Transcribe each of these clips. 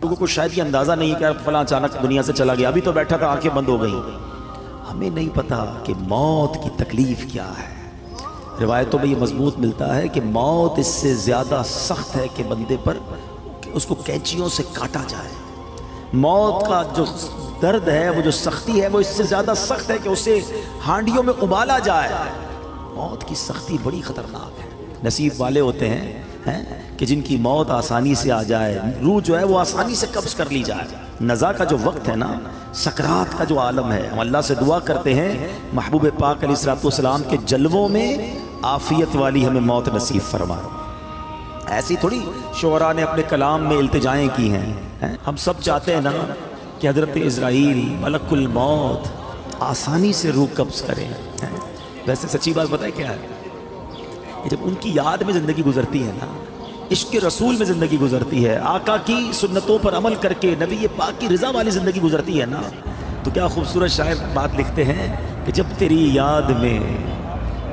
لوگوں کو شاید یہ اندازہ نہیں کہ فلاں اچانک دنیا سے چلا گیا، ابھی تو بیٹھا تھا آنکھیں بند ہو گئیں۔ ہمیں نہیں پتا کہ موت کی تکلیف کیا ہے۔ روایتوں میں یہ مضبوط ملتا ہے کہ موت اس سے زیادہ سخت ہے کہ بندے پر اس کو کینچیوں سے کاٹا جائے۔ موت کا جو درد ہے، وہ جو سختی ہے، وہ اس سے زیادہ سخت ہے کہ اسے ہانڈیوں میں ابالا جائے۔ موت کی سختی بڑی خطرناک ہے۔ نصیب والے ہوتے ہیں کہ جن کی موت آسانی سے آ جائے، روح جو ہے وہ آسانی سے قبض کر لی جائے۔ نزا کا جو وقت ہے نا، سکرات کا جو عالم ہے، ہم اللہ سے دعا کرتے ہیں محبوب پاک علیہ الصلوۃ والسلام کے جلووں میں عافیت والی ہمیں موت نصیب فرما۔ ایسی تھوڑی شعراء نے اپنے کلام میں التجائیں کی ہیں۔ ہم سب چاہتے ہیں نا کہ حضرت عزرائیل ملک الموت آسانی سے روح قبض کریں۔ ویسے سچی بات پتہ ہے کیا ہے؟ جب ان کی یاد میں زندگی گزرتی ہے نا، عشق رسول میں زندگی گزرتی ہے، آقا کی سنتوں پر عمل کر کے نبی پاک کی رضا والی زندگی گزرتی ہے نا، تو کیا خوبصورت شاعر بات لکھتے ہیں کہ جب تیری یاد میں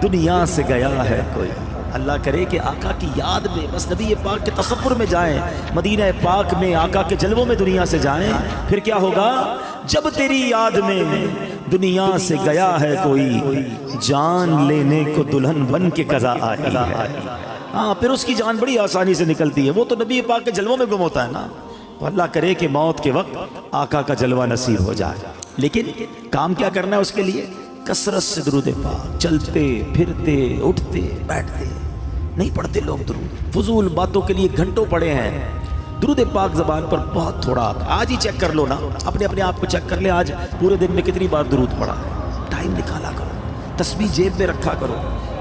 دنیا سے گیا ہے کوئی، اللہ کرے کہ آقا کی یاد میں بس نبی پاک کے تصور میں جائیں، مدینہ پاک میں آقا کے جلووں میں دنیا سے جائیں، پھر کیا ہوگا؟ جب تیری یاد میں دنیا سے گیا ہے کوئی، جان لینے کو دلہن بن کے قضا آئی ہے۔ ہاں، پھر اس کی جان بڑی آسانی سے نکلتی ہے، وہ تو نبی پاک کے جلووں میں گم ہوتا ہے نا۔ تو اللہ کرے کہ موت کے وقت آقا کا جلوہ نصیب ہو جائے۔ لیکن کام کیا کرنا ہے اس کے لیے؟ کثرت سے درود پاک، چلتے پھرتے اٹھتے بیٹھتے۔ نہیں پڑھتے لوگ درود، فضول باتوں کے لیے گھنٹوں پڑے ہیں۔ درود پاک زبان پر بہت تھوڑا، آج ہی چیک کر لو نا، اپنے آپ کو چیک کر لے، آج پورے دن میں کتنی بار درود پڑھا ہے۔ ٹائم نکالا کرو، تسبیح جیب میں رکھا کرو۔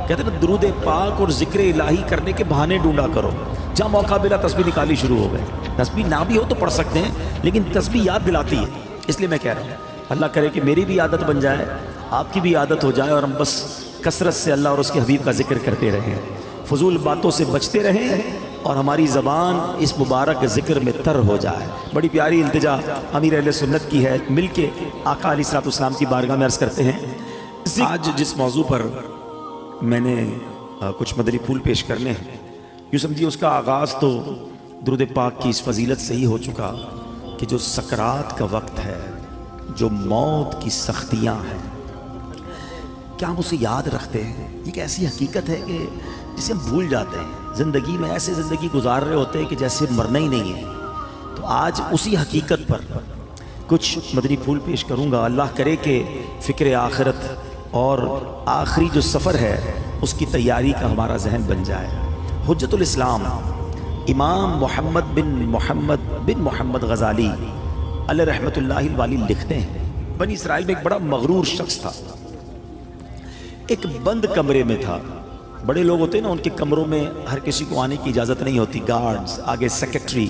کہتے ہیں نا، درود پاک اور ذکر الہی کرنے کے بہانے ڈھونڈا کرو۔ جہاں موقع ملا تسبیح نکالی شروع ہو گئے۔ تسبیح نہ بھی ہو تو پڑھ سکتے ہیں، لیکن تسبیح یاد دلاتی ہے، اس لیے میں کہہ رہا ہوں اللہ کرے کہ میری بھی عادت بن جائے، آپ کی بھی عادت ہو جائے، اور ہم بس کثرت سے اللہ اور اس کے حبیب کا ذکر کرتے رہیں، فضول باتوں سے بچتے رہیں، اور ہماری زبان اس مبارک ذکر میں تر ہو جائے۔ بڑی پیاری التجا امیر اہل سنت کی ہے، مل کے آقا علیہ الصلوۃ والسلام کی بارگاہ میں عرض کرتے ہیں۔ آج جس موضوع پر میں نے کچھ مدنی پھول پیش کرنے ہیں، یوں سمجھیے اس کا آغاز تو درود پاک کی اس فضیلت سے ہی ہو چکا کہ جو سکرات کا وقت ہے، جو موت کی سختیاں ہیں، کیا ہم اسے یاد رکھتے ہیں؟ یہ ایک ایسی حقیقت ہے کہ جسے ہم بھول جاتے ہیں۔ زندگی میں ایسے زندگی گزار رہے ہوتے ہیں کہ جیسے مرنا ہی نہیں ہے۔ تو آج اسی حقیقت پر کچھ مدنی پھول پیش کروں گا۔ اللہ کرے کہ فکر آخرت اور آخری جو سفر ہے اس کی تیاری کا ہمارا ذہن بن جائے۔ حجت الاسلام امام محمد بن محمد غزالی علیہ رحمۃ اللہ الوالی لکھتے ہیں، بنی اسرائیل میں ایک بڑا مغرور شخص تھا، ایک بند کمرے میں تھا۔ بڑے لوگ ہوتے ہیں نا، ان کے کمروں میں ہر کسی کو آنے کی اجازت نہیں ہوتی، گارڈز آگے سیکرٹری،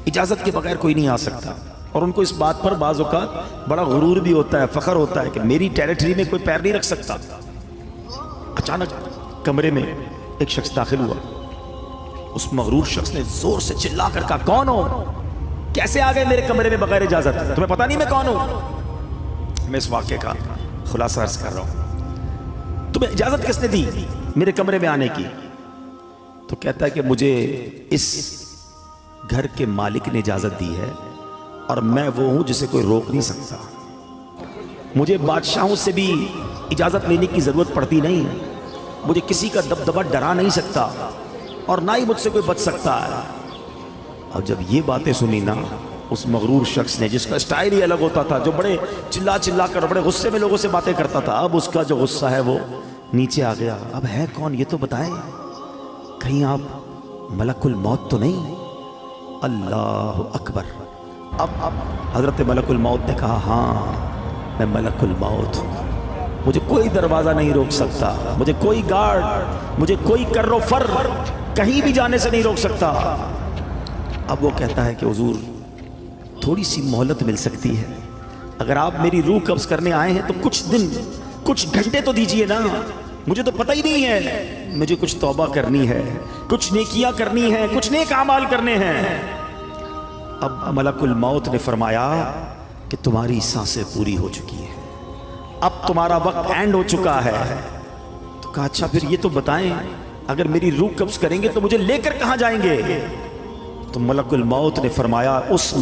اجازت کے بغیر کوئی نہیں آ سکتا۔ اور ان کو اس بات پر بعض اوقات بڑا غرور بھی ہوتا ہے، فخر ہوتا ہے کہ میری ٹیریٹری میں کوئی پیر نہیں رکھ سکتا۔ اچانک کمرے میں ایک شخص داخل ہوا، اس مغرور شخص نے زور سے چلا کر کہا، کون ہو؟ کیسے آ گئے میرے کمرے میں بغیر اجازت؟ تمہیں پتہ نہیں میں کون ہوں؟ میں اس واقعے کا خلاصہ عرض کر رہا ہوں۔ تمہیں اجازت کس نے دی میرے کمرے میں آنے کی؟ تو کہتا ہے کہ مجھے اس گھر کے مالک نے اجازت دی ہے، اور میں وہ ہوں جسے کوئی روک نہیں سکتا۔ مجھے بادشاہوں سے بھی اجازت لینے کی ضرورت پڑتی نہیں، مجھے کسی کا دبدبہ ڈرا نہیں سکتا، اور نہ ہی مجھ سے کوئی بچ سکتا ہے۔ اور جب یہ باتیں سنی نا، اس مغرور شخص نے، جس کا اسٹائل ہی الگ ہوتا تھا، جو بڑے چلا کر بڑے غصے میں لوگوں سے باتیں کرتا تھا، اب اس کا جو غصہ ہے وہ نیچے آ گیا۔ اب ہے کون یہ تو بتائیں، کہیں آپ ملک الموت تو نہیں؟ اللہ اکبر۔ اب حضرت ملک الموت نے کہا، ہاں میں ملک الموت ہوں، مجھے کوئی دروازہ نہیں روک سکتا، مجھے کوئی گارڈ، مجھے کوئی کر و فر کہیں بھی جانے سے نہیں روک سکتا۔ اب وہ کہتا ہے کہ حضور تھوڑی سی مہلت مل سکتی ہے، اگر آپ میری روح قبض کرنے آئے ہیں تو کچھ دن، کچھ گھنٹے تو دیجئے نا، مجھے تو پتہ ہی نہیں ہے، مجھے کچھ توبہ کرنی ہے، کچھ نیکیاں کرنی ہیں، کچھ نیک اعمال کرنے ہیں۔ اب ملک الموت نے فرمایا کہ تمہاری سانسیں پوری ہو چکی ہیں، اب تمہارا وقت اینڈ ہو چکا ہے۔ تو کہا اچھا پھر یہ تو بتائیں، اگر میری روح قبض کریں گے تو مجھے لے کر کہاں جائیں گے؟ تو ملک الموت نے فرمایا اس